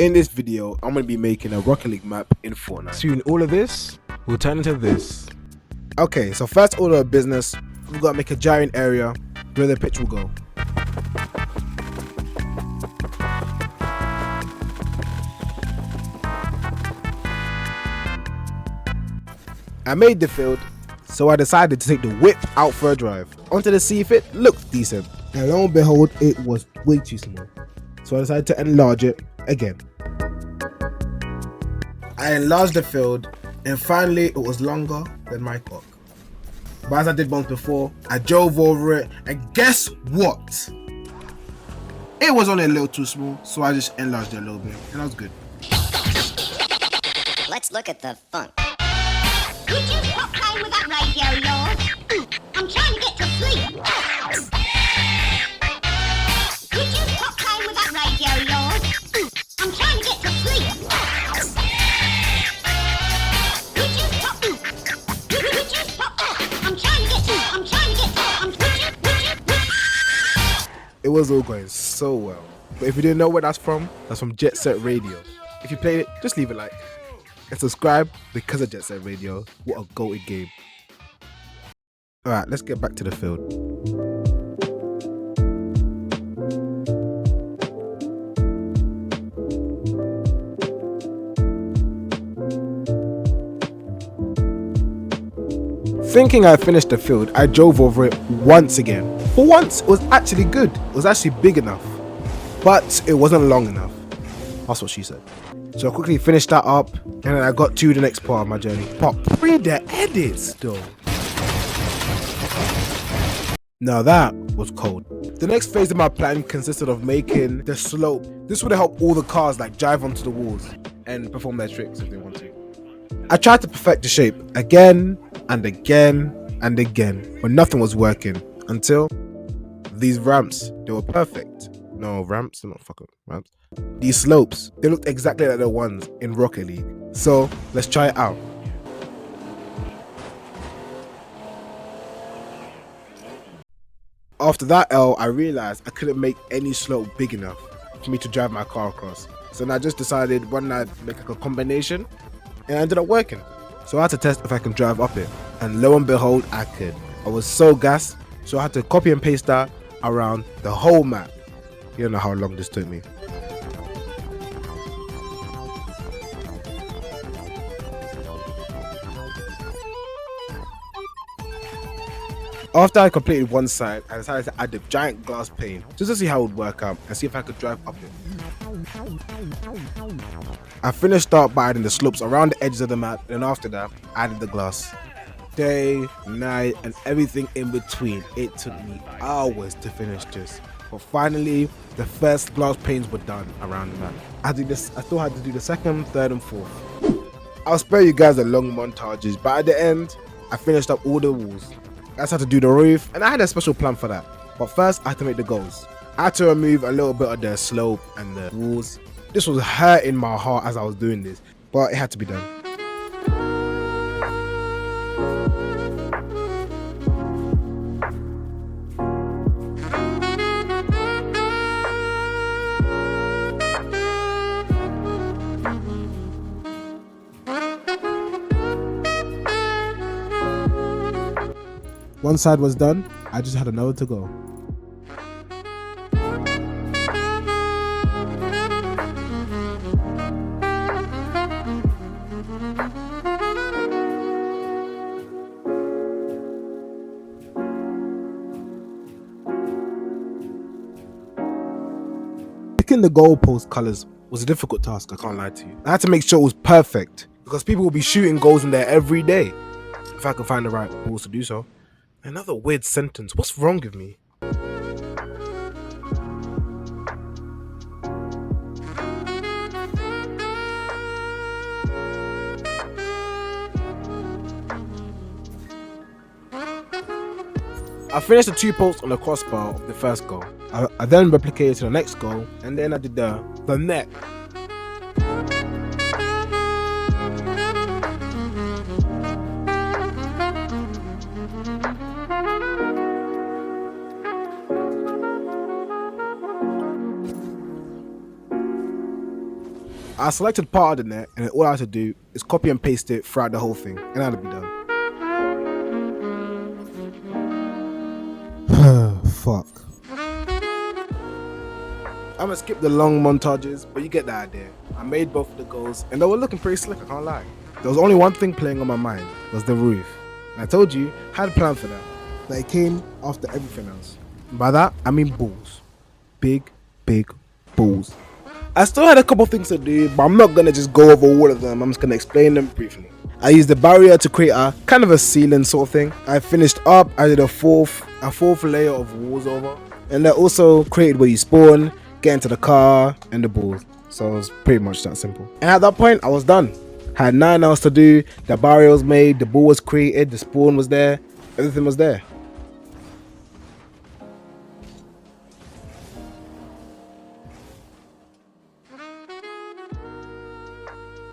In this video, I'm going to be making a Rocket League map in Fortnite. Soon all of this will turn into this. Okay, so first order of business, we've got to make a giant area where the pitch will go. I made the field, so I decided to take the whip out for a drive. Wanted to see if it looked decent. And lo and behold, it was way too small. So I decided to enlarge it again. I enlarged the field, and finally it was longer than my cock. But as I did once before, I drove over it, and guess what? It was only a little too small, so I just enlarged it a little bit, and that was good. Let's look at the funk. Could you stop playing with that radio of yours? I'm trying to get to sleep. Could you stop playing with that radio of yours? I'm trying to get to sleep. Could you stop? Could you stop? I'm trying to get to. It was all going so well. But if you didn't know where that's from Jet Set Radio. If you played it, just leave a like. And subscribe because of Jet Set Radio. What a goated game. Alright, let's get back to the field. Thinking I finished the field, I drove over it once again. For once, it was actually good. It was actually big enough. But it wasn't long enough. That's what she said. So I quickly finished that up, and then I got to the next part of my journey. Pop, read the edits though. Now that was cold. The next phase of my plan consisted of making the slope. This would help all the cars like drive onto the walls and perform their tricks if they want to. I tried to perfect the shape again and again and again, but nothing was working until these ramps. They were perfect. No, ramps, they're not fucking ramps. These slopes, they looked exactly like the ones in Rocket League. So let's try it out. After that L, I realized I couldn't make any slope big enough for me to drive my car across. So then I just decided one night to make like a combination, and it ended up working. So I had to test if I can drive up it, and lo and behold, I could. I was so gassed, so I had to copy and paste that around the whole map. You don't know how long this took me. After I completed one side, I decided to add the giant glass pane just to see how it would work out and see if I could drive up it. I finished up by adding the slopes around the edges of the map, and after that, I added the glass. Day, night, and everything in between. It took me hours to finish this. But finally, the first glass panes were done around the map. I still had to do the second, third, and fourth. I'll spare you guys the long montages, but at the end, I finished up all the walls. I just had to do the roof, and I had a special plan for that. But first, I had to make the goals. I had to remove a little bit of the slope and the walls. This was hurting my heart as I was doing this, but it had to be done. One side was done, I just had another to go. Picking the goalpost colours was a difficult task, I can't lie to you. I had to make sure it was perfect, because people will be shooting goals in there every day. If I could find the right balls to do so. Another weird sentence. What's wrong with me? I finished the 2 posts on the crossbar of the first goal. I then replicated to the next goal, and then I did the net. I selected part of the net, and all I had to do is copy and paste it throughout the whole thing, and that'll be done. Fuck. I'm gonna skip the long montages, but you get the idea. I made both of the goals, and they were looking pretty slick, I can't lie. There was only one thing playing on my mind, was the roof. And I told you, I had a plan for that. But it came after everything else. And by that, I mean balls. Big balls. I still had a couple things to do, but I'm not gonna just go over all of them. I'm just gonna explain them briefly. I used the barrier to create a kind of a ceiling sort of thing. I finished up, I did a fourth layer of walls over. And I also created where you spawn, get into the car, and the balls. So it was pretty much that simple. And at that point, I was done. Had 9 hours to do, the barrier was made, the ball was created, the spawn was there, everything was there.